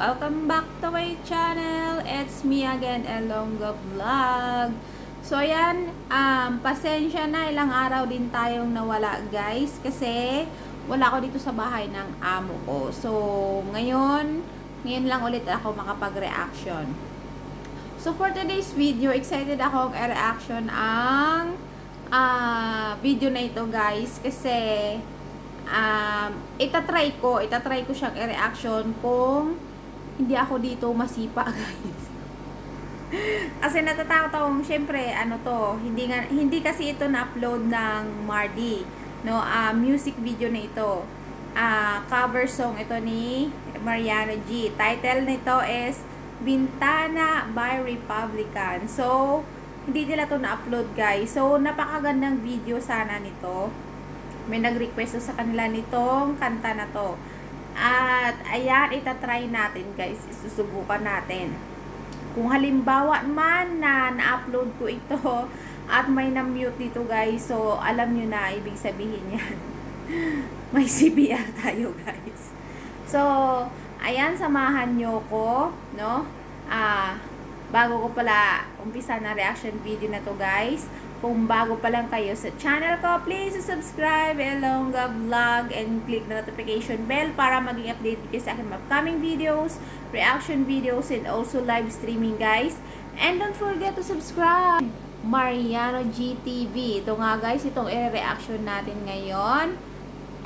welcome back to my channel. It's me again, Elonga Vlog. So ayan, pasensya na, ilang araw din tayong nawala guys kasi wala ako dito sa bahay ng amo ko. So ngayon lang ulit ako makapag-reaction. So for today's video, excited ako i-reaction ang video na ito guys kasi itatry ko siyang i-reaction kung hindi ako dito masipa guys. Kasi natatakot akong syempre hindi kasi ito na-upload ng Mardi, no? Music video na ito. Cover song ito ni Mariano G. Title nito is Bintana by Republican. So hindi nila to na-upload guys. So napakagandang video sana nito. May nag-request sa kanila nitong kanta na to. At ayan, itatry natin guys. Isusubukan natin. Kung halimbawa man na na-upload ko ito at may na-mute dito guys, so alam nyo na ibig sabihin yan. May CPR tayo guys. So, ayan, samahan nyo ko, no? Bago ko pala umpisa na reaction video na to guys. Kung bago pa lang kayo sa channel ko, please subscribe Elonga Vlog and click the notification bell para maging updated kayo sa aking upcoming videos, reaction videos, and also live streaming guys. And don't forget to subscribe Mariano GTV. Ito nga guys, itong i-reaction natin ngayon.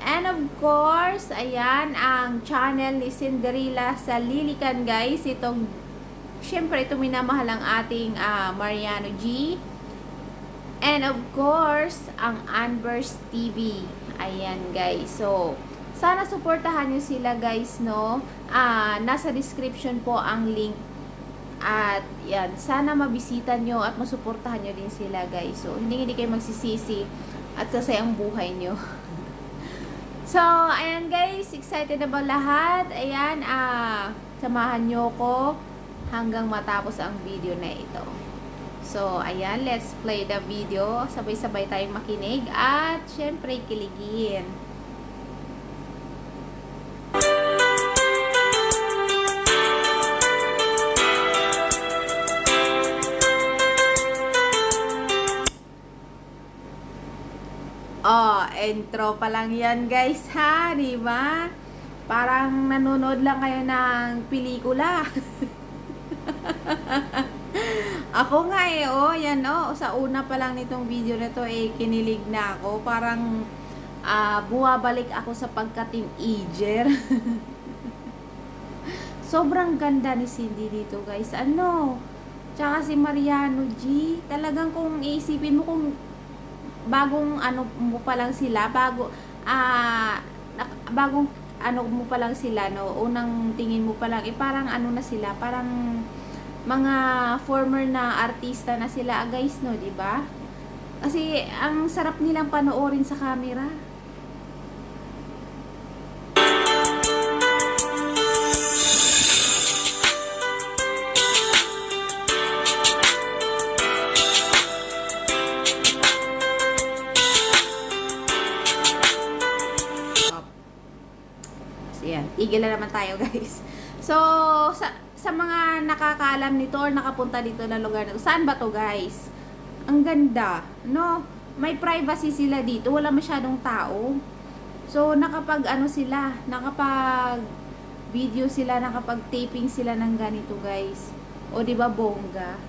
And of course, ayan ang channel ni Cinderella sa Lilican guys. Itong, syempre ito minamahal ang ating Mariano G. And of course, ang Anvers TV. Ayan guys. So, sana suportahan nyo sila guys, no? Nasa description po ang link. At yan, sana mabisita nyo at masuportahan nyo din sila guys. So, hindi kayo magsisisi at sasayang buhay nyo. So, ayan guys, excited na ba lahat? Ayan, samahan nyo ko hanggang matapos ang video na ito. So, ayan, let's play the video. Sabay-sabay tayong makinig at syempre kiligin. Oh, intro pa lang yan guys ha, di ba? Parang nanonood lang kayo ng pelikula. Ako nga yan sa una pa lang nitong video na to kinilig na ako. Parang buwabalik ako sa pagka-teenager. Sobrang ganda ni Cindy dito guys. Tsaka si Mariano G. Talagang kung iisipin mo kung bagong mo pa lang sila, bagong mo pa lang sila, no? Unang tingin mo pa lang, parang na sila, parang mga former na artista na sila guys, no, di ba? Kasi ang sarap nilang panoorin sa camera. So, yan, tigil na naman tayo guys. So, sa mga nakakaalam nito or nakapunta dito na lugar na to, saan ba to guys? Ang ganda, no? May privacy sila dito, wala masyadong tao. So nakapag nakapag video sila, nakapag taping sila ng ganito guys. O di ba bongga?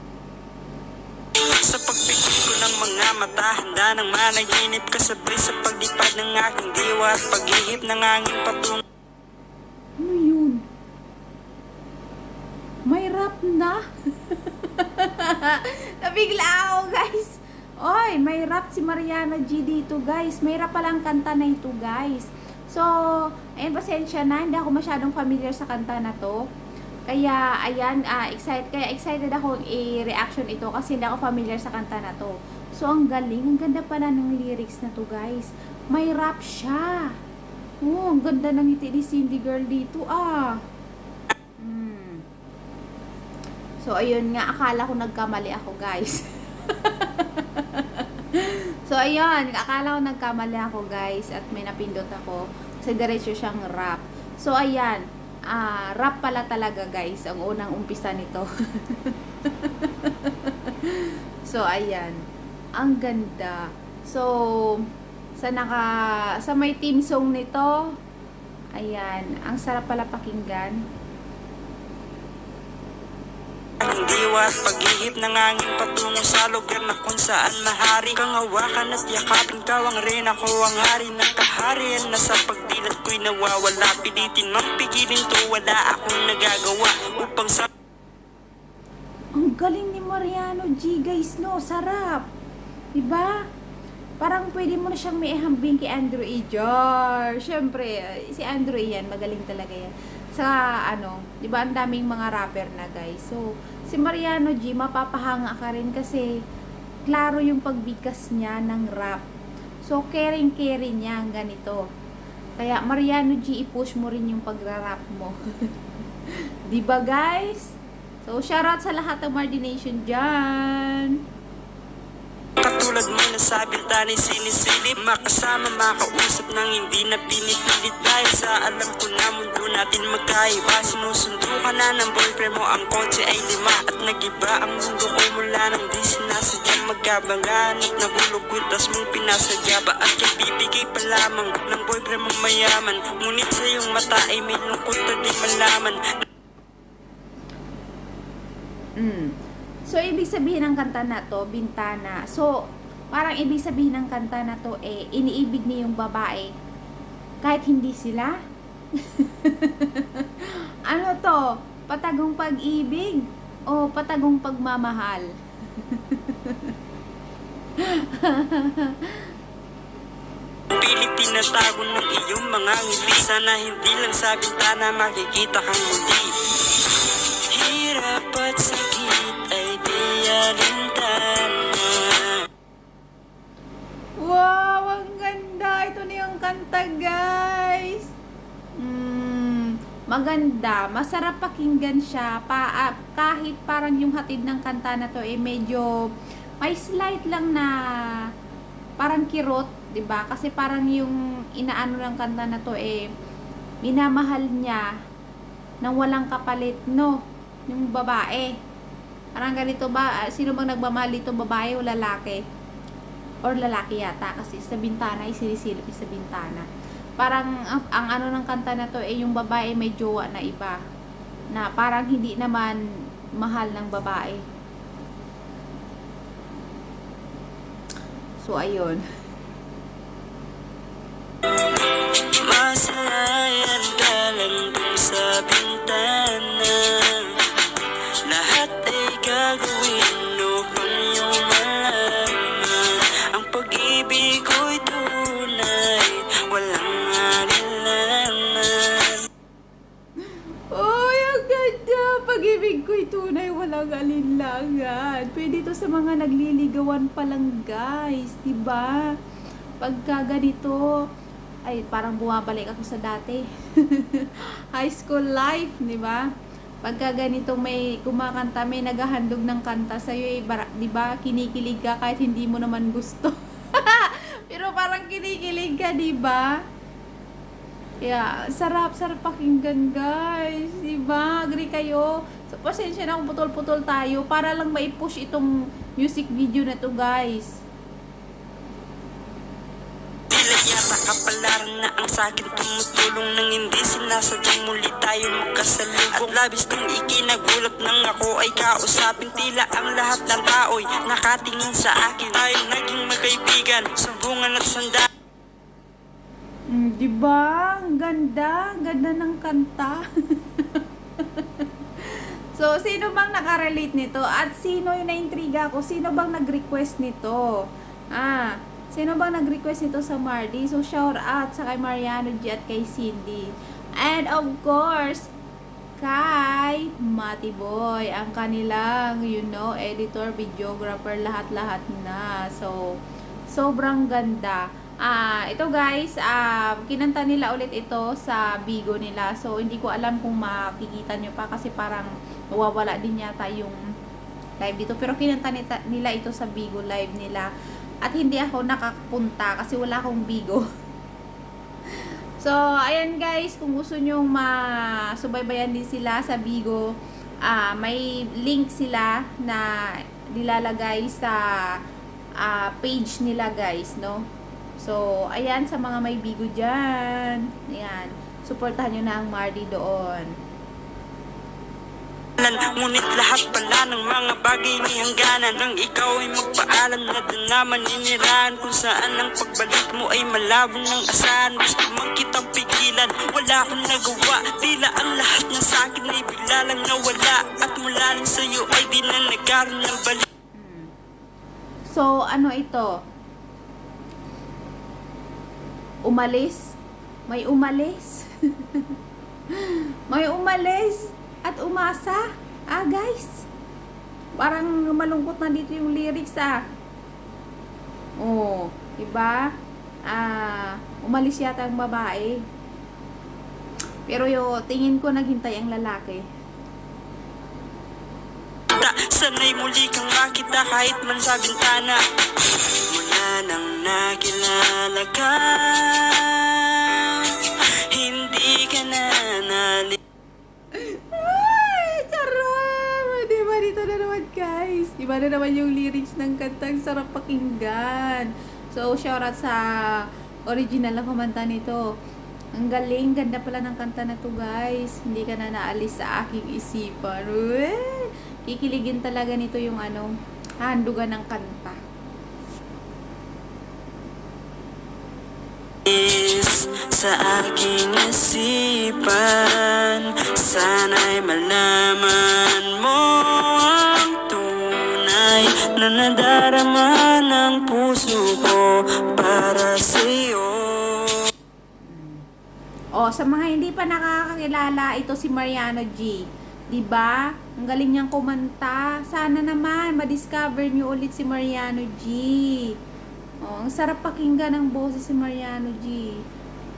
Sa pagpikit ko ng mga mata, handa ng managinip kasabay sa paglipad ng aking diwa at paghihip ng hangin patungo. Ano yun? May rap na. Nabigla ako guys. Oy, may rap si Mariano G dito guys. May rap palang kanta na ito guys. So, ayun, pasensya na, hindi ako masyadong familiar sa kanta na to. Kaya ayan, excited ako i-reaction ito kasi hindi ako familiar sa kanta na to. So, ang galing, ang ganda pala ng lyrics na to guys. May rap siya. Oh, ang ganda ng ngiti ni Cindy girl dito So, ayun nga, akala ko nagkamali ako, guys. So, ayun, akala ko nagkamali ako, guys, at may napindot ako. Kasi diretso siyang rap. So, ayan, rap pala talaga guys, ang unang umpisa nito. So, ayan. Ang ganda. So, sa may team song nito, ayan, ang sarap pala pakinggan. Ang diwa at paghihip ng hangin patungo sa lugar na kung saan mahari kang hawakan at yakapin ka ang rin ako ang hari ng kaharian na sa pagdilat ko'y nawawala pilitin mang pigilin to wala akong nagagawa upang sa Ang galing ni Mariano G guys, no? Sarap. Diba? Parang pwede mo na siyang maihambing kay Andrew Ejar. Siyempre, si Andrew yan, magaling talaga yan. Sa diba ang daming mga rapper na guys. So, si Mariano G, mapapahanga ka rin kasi klaro yung pagbigkas niya ng rap. So, caring-carry niya ang ganito. Kaya, Mariano G, i-push mo rin yung pagra-rap mo. Diba guys? So, shoutout sa lahat ng Mardi Nation dyan. katulad mo na sa bintana sinisilip makasama makausap nang hindi na pinipilit dahil sa alam ko na mundo natin magkaiba sinusundo ka na ng boyfriend mo ang kotse ay 5 at nagiba ang mundo ko mula nang di sinasadya magkabangan at nahulog kwintas mong pinasadya ba at yung bibigay pa lamang ng boyfriend mong mayaman ngunit sa iyong mata ay may lungkot na di malaman. So, ibig sabihin ng kanta na to, Bintana. So, parang ibig sabihin ng kanta na to, iniibig niya yung babae. Kahit hindi sila. Ano to? Patagong pag-ibig? O patagong pagmamahal? Pilit tinatago ng iyong mga ngiti sana hindi lang sa bintana makikita kang muli. Hirap at sakit ay di alintana. Wow, ang ganda. Ito na yung kanta, guys. Maganda. Masarap pakinggan siya. Kahit parang yung hatid ng kanta na to, medyo may slight lang na parang kirot, 'di ba? Kasi parang yung inaano ng kanta na to, minamahal niya nang walang kapalit, no? Yung babae. Parang ganito ba? Sino bang nagmamahal dito? Babae o lalaki? Or lalaki yata. Kasi sa bintana, sinisilip sa bintana. Parang, ang ano ng kanta na to, yung babae may jowa na iba. Na parang hindi naman mahal ng babae. So, ayun. Masalayan ka lang dun sa bintana. Lahat ay gagawin upang iyong malaman. Ang pag-ibig ko'y tunay, walang alinlangan. Uy, ang ganda! Pag-ibig ko'y tunay, walang alinlangan. Pwede to sa mga nagliligawan pa lang, guys. Diba? Pagka ganito, ay, parang bumabalik ako sa dati. High school life, diba? Pagka ganito may kumakanta, may naghahandog ng kanta sa'yo, diba? Kinikilig ka kahit hindi mo naman gusto. Pero parang kinikilig ka, diba? Kaya, sarap pakinggan, guys. Diba? Agree kayo? So, pasensya na kung putol-putol tayo para lang mai-push itong music video na to, guys. Tila yata kapalaran na ang sakin tumutulong nang hindi sinasadyang muli tayo magkasalubong. At labis kong ikinagulat nang ako ay kausapin. Tila ang lahat ng tao'y nakatingin sa akin. Tayo naging magkaibigan, sumbungan at sanda. Diba? Ang ganda. Ganda ng kanta. So, sino bang nakarelate nito? At sino yung naintriga ko? Sino bang nag-request nito? Sino bang nag-request nito sa Mardi? So, shout out sa kay Mariano G at kay Cindy. And of course, kay Mati Boy, ang kanilang, editor, videographer, lahat-lahat na. So, sobrang ganda. Ito guys, kinanta nila ulit ito sa Bigo nila. So, hindi ko alam kung makikita nyo pa kasi parang nawawala din yata yung live dito. Pero kinanta nila ito sa Bigo live nila. At hindi ako nakapunta kasi wala akong Bigo. So, ayan guys, kung gusto nyong masubaybayan din sila sa Bigo, may link sila na nilalagay sa page nila guys, no? So, ayan sa mga may Bigo dyan. Ayan, supportahan nyo na ang Mardy doon. Ngunit lahat pala ng mga bagay may hangganan. Nang ikaw ay magpaalam na doon na maninirahan, kung saan ang pagbalik mo ay malabo ng asahan. Gusto mang kitang pigilan, wala akong nagawa. Tila ang lahat ng sakin ay bigla lang nawala, at mula lang sa'yo ay di na nagkaroon ng balik. So, ano ito? Umalis? May umalis? May umalis at umasa. Guys. Parang malungkot na dito yung lyrics, Oh, diba? Umalis yata ang babae. Pero tingin ko naghintay ang lalaki. Sana'y muli kang makita kahit man sa bintana. Mula nang nakilala ka, hindi ka na nali. Ay, charot! Diba dito na naman guys? Iba na naman yung lyrics ng kantang sarap pakinggan. So, shoutout sa original na kumanta nito. Ang galing, ganda pala ng kanta na to guys. Hindi ka na naalis sa aking isipan. Uy! Kikiligin talaga nito yung handugan ng kanta. Sa aking isipan, sana'y malaman mo ang tunay na nadarama ng puso ko para sa'yo. Sa mga hindi pa nakakakilala, ito si Mariano G. Diba? Ang galing niyang kumanta. Sana naman ma-discover niyo ulit si Mariano G. Ang sarap pakinggan ng boses si Mariano G.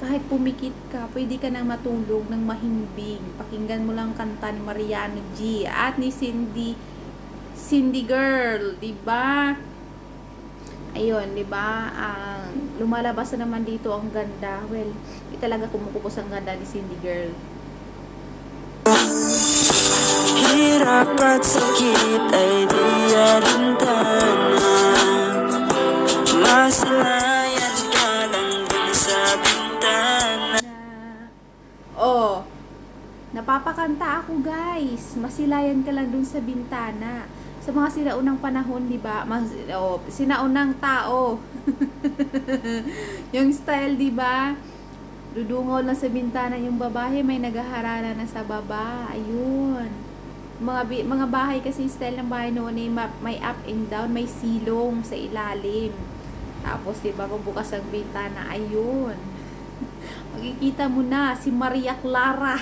Kahit pumikit ka, pwede ka nang matulog ng mahimbing. Pakinggan mo lang kanta ni Mariano G at ni Cindy Girl, 'di ba? Ayun, 'di ba? Lumalabas na naman dito ang ganda. Well, di talaga kumukupos ang ganda ni Cindy Girl. Hirap at sakit ay di alintana, masanayan ka lang dun sa bintana. Napapakanta ako guys. Masilayan ka lang dun sa bintana. Sa mga sinaunang panahon, di ba? Sinaunang tao. Yung style, di ba? Dudungaw lang sa bintana yung babae, may nagaharana na sa baba. Ayun. Mga bahay kasi, style ng bahay noon ay may up and down, may silong sa ilalim. Tapos, di ba, bukas ang bintana, ayun. Makikita mo na si Maria Clara.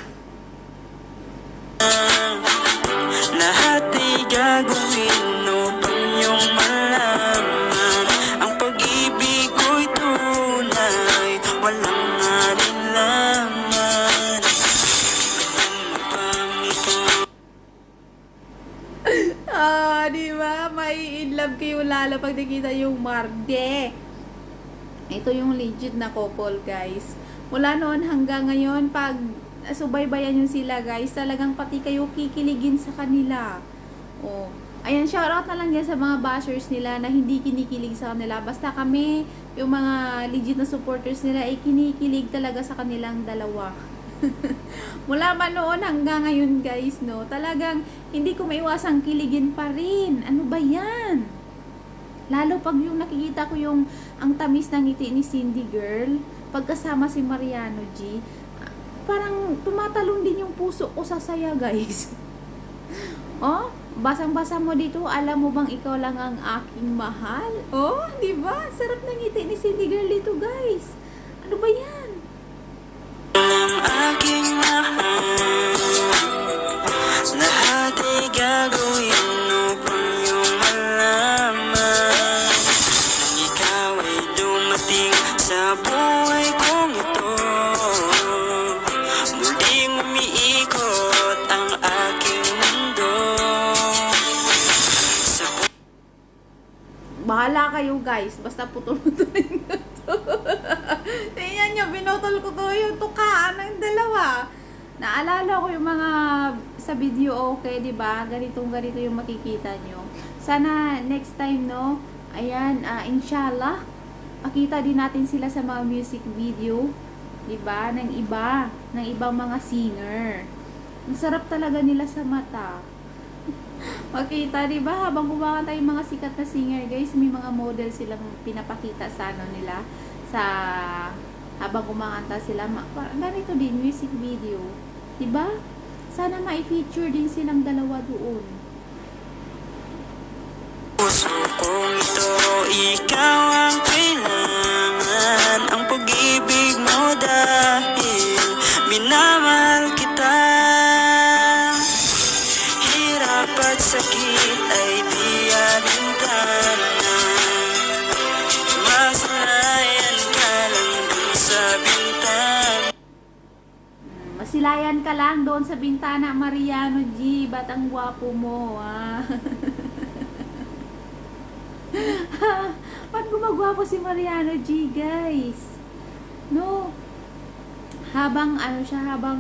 Lahat ay gagawin upang iyong malaman ang pag-ibig ko'y tunay, walang alinlangan. Diba? May in love kayo lalo pag nakita yung Marde. Ito yung legit na couple, guys. Mula noon hanggang ngayon, pag subaybayan yung sila, guys, talagang pati kayo kikiligin sa kanila. Ayan, shoutout na lang yan sa mga bashers nila na hindi kinikilig sa kanila. Basta kami, yung mga legit na supporters nila, ay kinikilig talaga sa kanilang dalawa. Mula ba noon hanggang ngayon, guys, no? Talagang hindi ko maiwasang kiligin pa rin. Ano ba yan? Lalo pag yung nakikita ko yung ang tamis ng ngiti ni Cindy Girl, pagkasama si Mariano G, parang tumatalon din yung puso ko sa saya, guys. Basang-basa mo dito, alam mo bang ikaw lang ang aking mahal? Di ba? Sarap ng ngiti ni Cindy Girl dito, guys. Ano ba yan? Ang aking mahal, lahat ay gagawin upang iyong malaman nang ikaw ay dumating sa buhay kong ito. Muling umiikot ang aking mundo. Bahala kayo, guys. Basta putol-putulin ko to. Tingnan nyo, pinutol ko to yung tukaan ng dalawa. Naalala ko yung mga sa video, okay, di ba? Ganito yung makikita nyo. Sana next time, no? Ayan, inshallah, makita din natin sila sa mga music video, di ba? Ng ibang mga singer. Ang sarap talaga nila sa mata. Makita, di ba? Habang kumakanta yung mga sikat na singer, guys, may mga model silang pinapakita sa ano nila, sa habang kumakanta sila. Ganito din, music video. Di ba? Sana ma-feature din silang dalawa doon. Puso kong ito, ikaw ang kailangan. Ang pag-ibig mo dahil minamahal kita. Hirap at sakit ay di alintanan. Masalayan ka lang dun sa bintana. Masilayan ka lang doon sa bintana, Mariano G. Ba't ang gwapo mo, ah? Ba't gumagwapo si Mariano G, guys? No? Habang, habang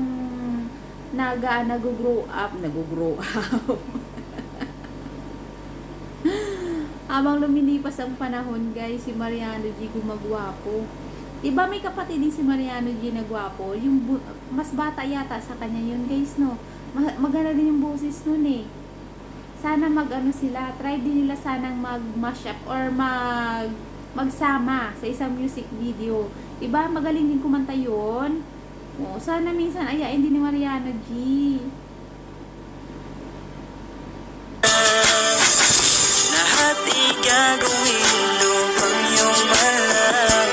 nag-grow up. Habang lumilipas ang panahon, guys, si Mariano G gumagwapo. Diba may kapatid din si Mariano G na gwapo? Yung mas bata yata sa kanya yun, guys, no? Maganda din yung boses nun, eh. Sana sila, try din nila sanang mag-mash up or magsama sa isang music video. Diba? Magaling din kumanta yun. O, sana minsan ayain din ni Mariano G. Lahat igagawin upang iyong malaman.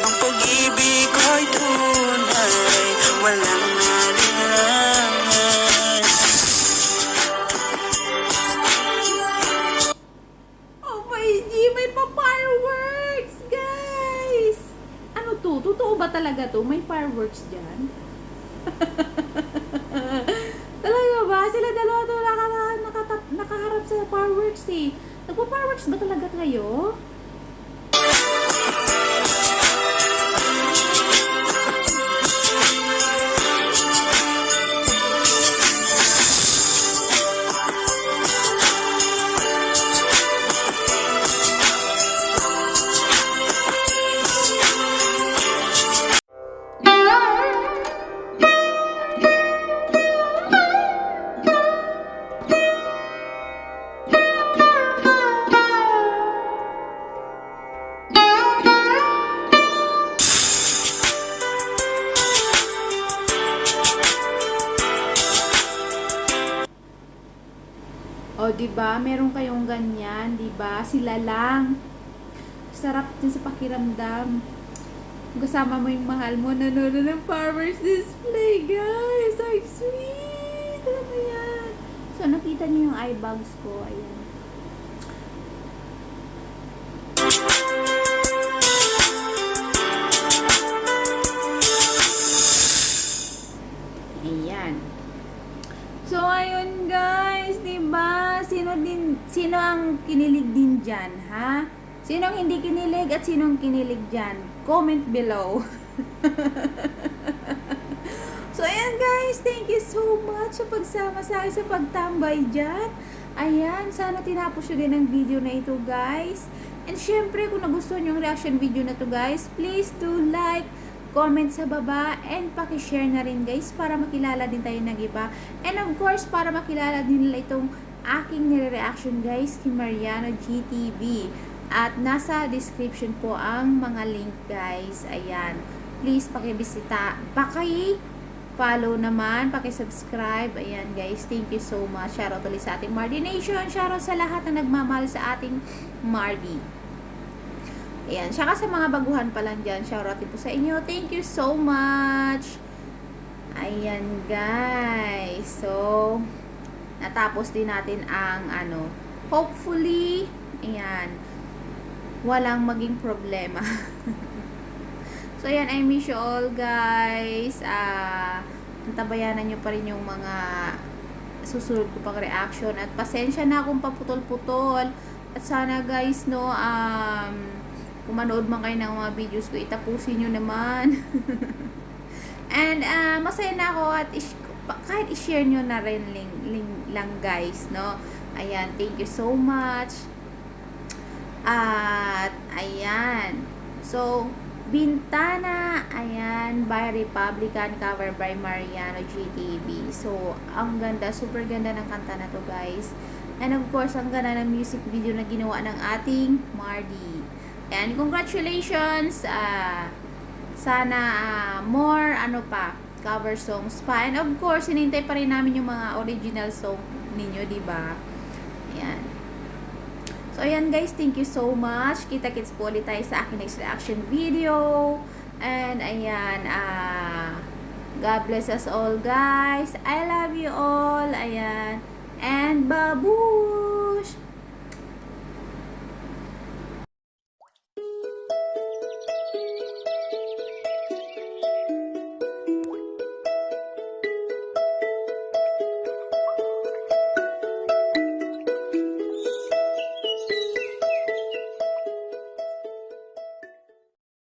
Ang pag-ibig ko'y tunay, walang alinlangan. Oh my G, may pa-fireworks, guys! Ano to? Totoo ba talaga to? May fireworks dyan? Talaga ba? Sila dalawa to nakaharap sa fireworks, eh. Nagpa-fireworks ba talaga kayo? O, diba? Meron kayong ganyan, diba? Sila lang. Sarap din sa pakiramdam. Kasama mo yung mahal mo, nanonood ng farmer's display, guys. Ay, sweet! Ano ba yan? So, nakita niyo yung eye bags ko. Ayan. Ayan. So, ayun guys, diba? Sino ang kinilig din dyan, ha? Sino ang hindi kinilig at sino ang kinilig dyan? Comment below. So, ayan guys, thank you so much sa pagsama sa akin sa pagtambay dyan. Ayan, sana tinapos nyo din ang video na ito, guys. And syempre, kung nagustuhan nyo yung reaction video na to, guys, please do like, comment sa baba, and pakishare na rin, guys, para makilala din tayo ng iba. And of course, para makilala din nila itong aking nire-reaction, guys, kay Mariano GTV. At nasa description po ang mga link, guys. Ayan. Please, pakibisita. Paki-follow naman. Paki-subscribe. Ayan, guys. Thank you so much. Shoutout ulit sa ating Mardi Nation. Shoutout sa lahat na nagmamahal sa ating Mardi. Ayan. Saka sa mga baguhan pa lang dyan. Shoutout din po sa inyo. Thank you so much. Ayan, guys. So, natapos din natin ang hopefully, ayan, walang maging problema. So, ayan, I miss you all, guys. Antabayanan nyo pa rin yung mga susunod ko pang reaction. At pasensya na kung paputol-putol. At sana, guys, no, Kung manood man kayo ng mga videos ko, itapusin nyo naman. And masaya na ako at kahit i-share nyo na rin lang guys, no? Ayan, thank you so much. At ayan. So, Bintana, ayan, by Republican, cover by Mariano GTV. So, ang ganda, super ganda ng kanta na to guys. And of course, ang ganda ng music video na ginawa ng ating Mardy. And congratulations, sana more cover songs pa. And of course, hinintay pa rin namin yung mga original song ninyo, di ba? Ayan. So, ayan guys, thank you so much. Kita-kits po ulit tayo sa aking next reaction video. And, ayan, God bless us all, guys. I love you all. Ayan. And, babu!